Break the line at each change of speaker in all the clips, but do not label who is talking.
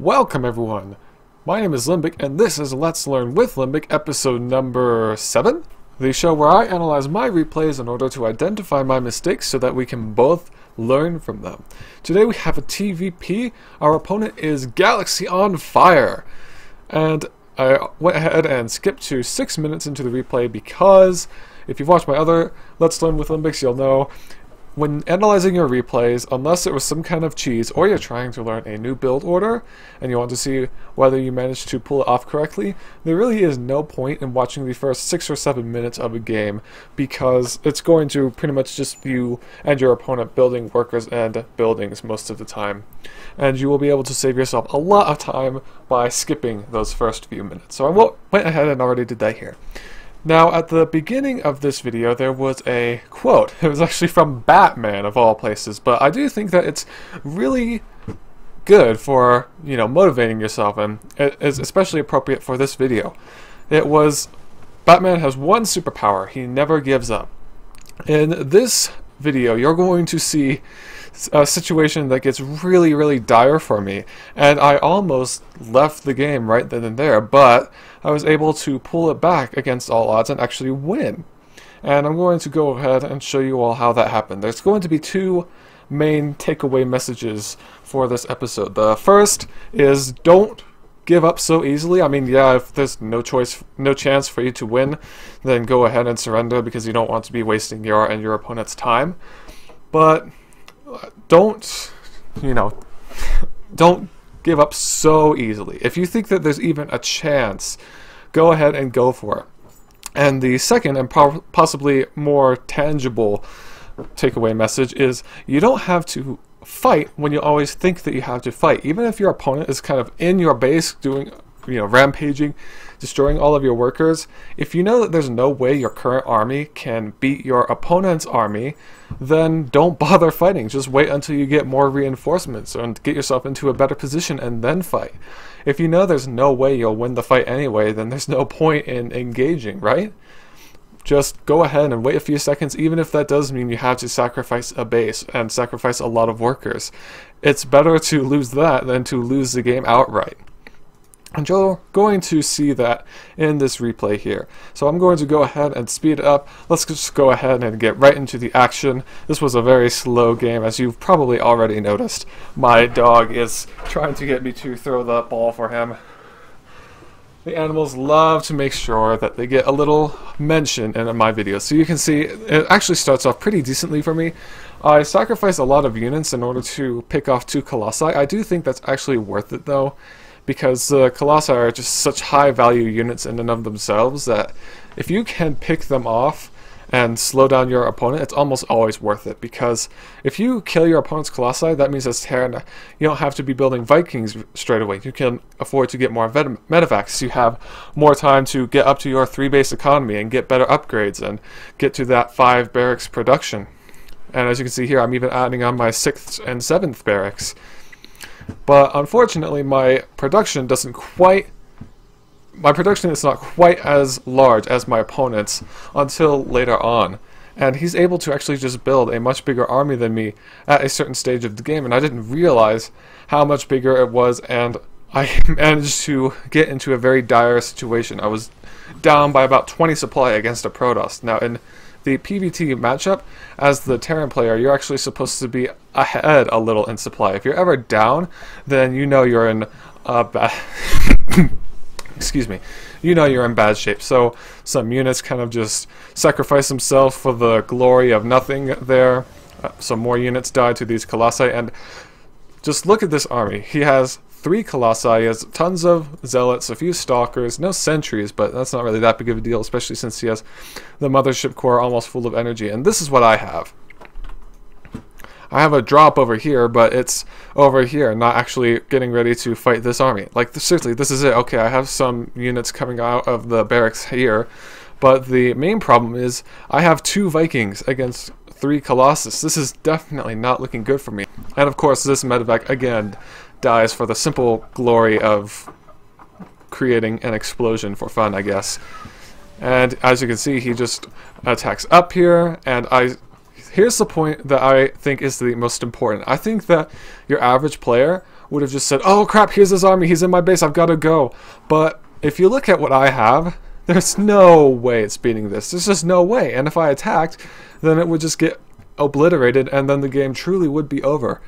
Welcome everyone! My name is Limbic and this is Let's Learn with Limbic episode number 7, the show where I analyze my replays in order to identify my mistakes so that we can both learn from them. Today we have a TVP. Our opponent is Galaxy on Fire, and I went ahead and skipped to 6 minutes into the replay because if you've watched my other Let's Learn with Limbics, you'll know when analyzing your replays, unless it was some kind of cheese or you're trying to learn a new build order and you want to see whether you managed to pull it off correctly, there really is no point in watching the first 6 or 7 minutes of a game because it's going to pretty much just be you and your opponent building workers and buildings most of the time. And you will be able to save yourself a lot of time by skipping those first few minutes. So I went ahead and already did that here. Now, at the beginning of this video, there was a quote. It was actually from Batman, of all places, but I do think that it's really good for, motivating yourself, and it is especially appropriate for this video. It was, Batman has one superpower: he never gives up. In this video, you're going to see a situation that gets really, really dire for me, and I almost left the game right then and there, but I was able to pull it back against all odds and actually win. And I'm going to go ahead and show you all how that happened. There's going to be two main takeaway messages for this episode. The first is don't give up so easily. I mean, yeah, if there's no chance for you to win, then go ahead and surrender because you don't want to be wasting your and your opponent's time. But don't give up so easily. If you think that there's even a chance, go ahead and go for it. And the second and possibly more tangible takeaway message is you don't have to fight when you always think that you have to fight. Even if your opponent is kind of in your base doing, rampaging, destroying all of your workers, if you know that there's no way your current army can beat your opponent's army, then don't bother fighting. Just wait until you get more reinforcements and get yourself into a better position and then fight. If you know there's no way you'll win the fight anyway, then there's no point in engaging, right? Just go ahead and wait a few seconds, even if that does mean you have to sacrifice a base and sacrifice a lot of workers. It's better to lose that than to lose the game outright. And you're going to see that in this replay here. So I'm going to go ahead and speed it up. Let's just go ahead and get right into the action. This was a very slow game, as you've probably already noticed. My dog is trying to get me to throw the ball for him. The animals love to make sure that they get a little mention in my videos. So you can see it actually starts off pretty decently for me. I sacrifice a lot of units in order to pick off 2 Colossi. I do think that's actually worth it though, because the Colossi are just such high value units in and of themselves that if you can pick them off and slow down your opponent, it's almost always worth it. Because if you kill your opponent's Colossi, that means as Terran, you don't have to be building Vikings straight away. You can afford to get more medevacs. You have more time to get up to your 3-base economy and get better upgrades and get to that 5 barracks production. And as you can see here, I'm even adding on my 6th and 7th barracks. But unfortunately, my production is not quite as large as my opponent's until later on. And he's able to actually just build a much bigger army than me at a certain stage of the game, and I didn't realize how much bigger it was, and I managed to get into a very dire situation. I was down by about 20 supply against a Protoss. Now in the PvT matchup, as the Terran player, you're actually supposed to be ahead a little in supply. If you're ever down, then you know you're in bad excuse me. You know you're in bad shape. So some units kind of just sacrifice themselves for the glory of nothing there. Some more units die to these Colossi, and just look at this army. He has 3 Colossi, he has tons of Zealots, a few Stalkers, no Sentries, but that's not really that big of a deal, especially since he has the Mothership Core almost full of energy. And this is what I have. I have a drop over here, but it's over here, not actually getting ready to fight this army. Like, seriously, this is it. Okay, I have some units coming out of the barracks here, but the main problem is I have 2 Vikings against 3 Colossus. This is definitely not looking good for me. And of course, this medevac, again, dies for the simple glory of creating an explosion for fun, I guess. And as you can see, he just attacks up here, and here's the point that I think is the most important. I think that your average player would have just said, oh crap, here's his army, he's in my base, I've got to go. But if you look at what I have, there's no way it's beating this. There's just no way. And if I attacked, then it would just get obliterated, and then the game truly would be over.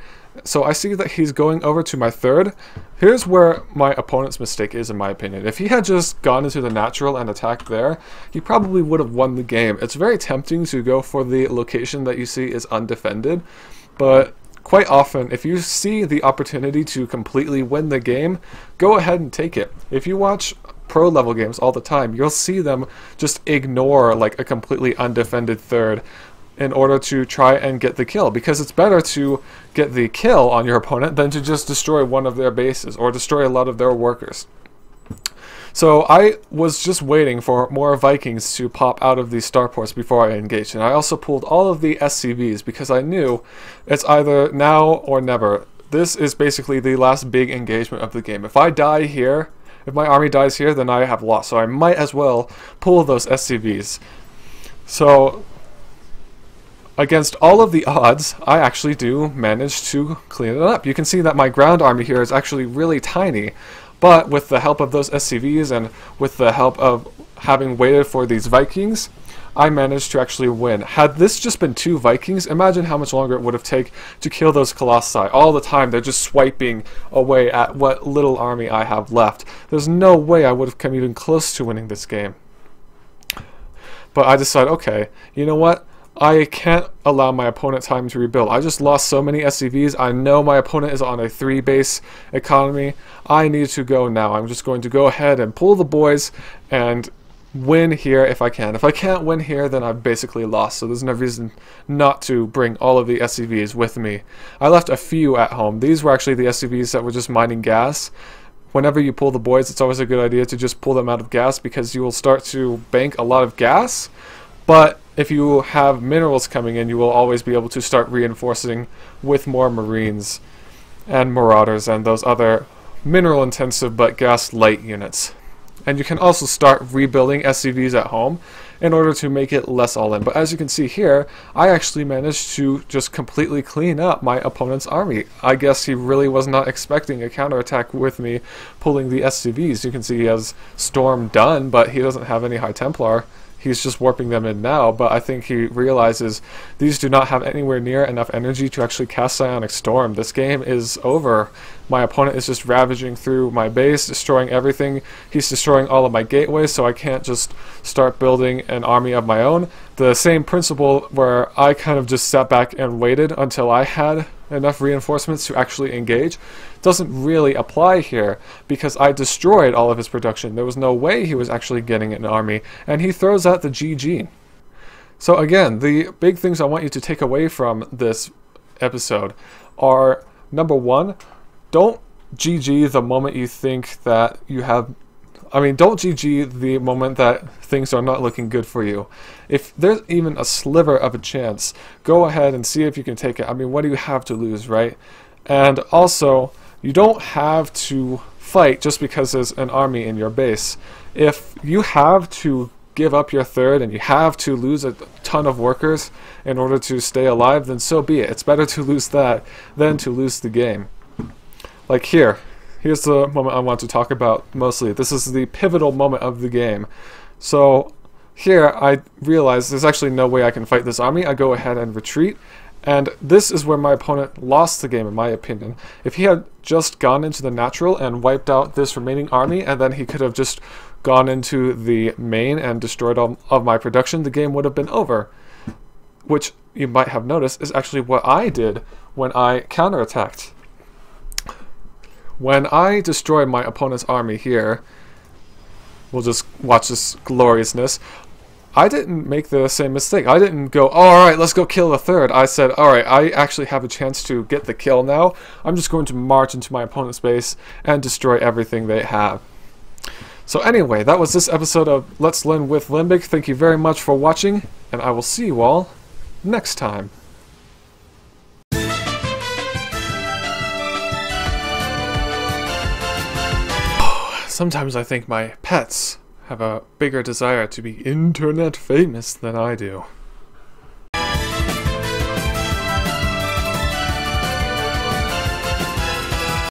So I see that he's going over to my third. Here's where my opponent's mistake is, in my opinion. If he had just gone into the natural and attacked there, he probably would have won the game. It's very tempting to go for the location that you see is undefended, but quite often, if you see the opportunity to completely win the game, go ahead and take it. If you watch pro level games all the time, you'll see them just ignore like a completely undefended third in order to try and get the kill, because it's better to get the kill on your opponent than to just destroy one of their bases or destroy a lot of their workers. So I was just waiting for more Vikings to pop out of these starports before I engaged, and I also pulled all of the SCVs because I knew it's either now or never. This is basically the last big engagement of the game. If I die here, if my army dies here, then I have lost, so I might as well pull those SCVs. So against all of the odds, I actually do manage to clean it up. You can see that my ground army here is actually really tiny, but with the help of those SCVs and with the help of having waited for these Vikings, I managed to actually win. Had this just been 2 Vikings, imagine how much longer it would have taken to kill those Colossi. All the time they're just swiping away at what little army I have left. There's no way I would have come even close to winning this game. But I decided, okay, you know what? I can't allow my opponent time to rebuild. I just lost so many SCVs. I know my opponent is on a 3-base economy. I need to go now. I'm just going to go ahead and pull the boys and win here if I can. If I can't win here, then I've basically lost. So there's no reason not to bring all of the SCVs with me. I left a few at home. These were actually the SCVs that were just mining gas. Whenever you pull the boys, it's always a good idea to just pull them out of gas, because you will start to bank a lot of gas. But if you have minerals coming in, you will always be able to start reinforcing with more Marines and Marauders and those other mineral intensive but gas light units. And you can also start rebuilding SCVs at home in order to make it less all-in. But as you can see here, I actually managed to just completely clean up my opponent's army. I guess he really was not expecting a counterattack with me pulling the SCVs. You can see he has Storm done, but he doesn't have any High Templar. He's just warping them in now, but I think he realizes these do not have anywhere near enough energy to actually cast Psionic Storm. This game is over. My opponent is just ravaging through my base, destroying everything. He's destroying all of my gateways, so I can't just start building an army of my own. The same principle where I kind of just sat back and waited until I had enough reinforcements to actually engage doesn't really apply here, because I destroyed all of his production. There was no way he was actually getting an army, and he throws out the GG. So again, the big things I want you to take away from this episode are, number 1, don't GG the moment you think that you have... don't GG the moment that things are not looking good for you. If there's even a sliver of a chance, go ahead and see if you can take it. What do you have to lose, right? And also, you don't have to fight just because there's an army in your base. If you have to give up your third and you have to lose a ton of workers in order to stay alive, then so be it. It's better to lose that than to lose the game. Like here. Here's the moment I want to talk about mostly. This is the pivotal moment of the game. So here I realize there's actually no way I can fight this army. I go ahead and retreat. And this is where my opponent lost the game, in my opinion. If he had just gone into the natural and wiped out this remaining army, and then he could have just gone into the main and destroyed all of my production, the game would have been over. Which you might have noticed is actually what I did when I counterattacked. When I destroyed my opponent's army here, we'll just watch this gloriousness, I didn't make the same mistake. I didn't go, oh, alright, let's go kill the third. I said, alright, I actually have a chance to get the kill now. I'm just going to march into my opponent's base and destroy everything they have. So anyway, that was this episode of Let's Learn with Limbic. Thank you very much for watching, and I will see you all next time. Sometimes I think my pets have a bigger desire to be internet famous than I do.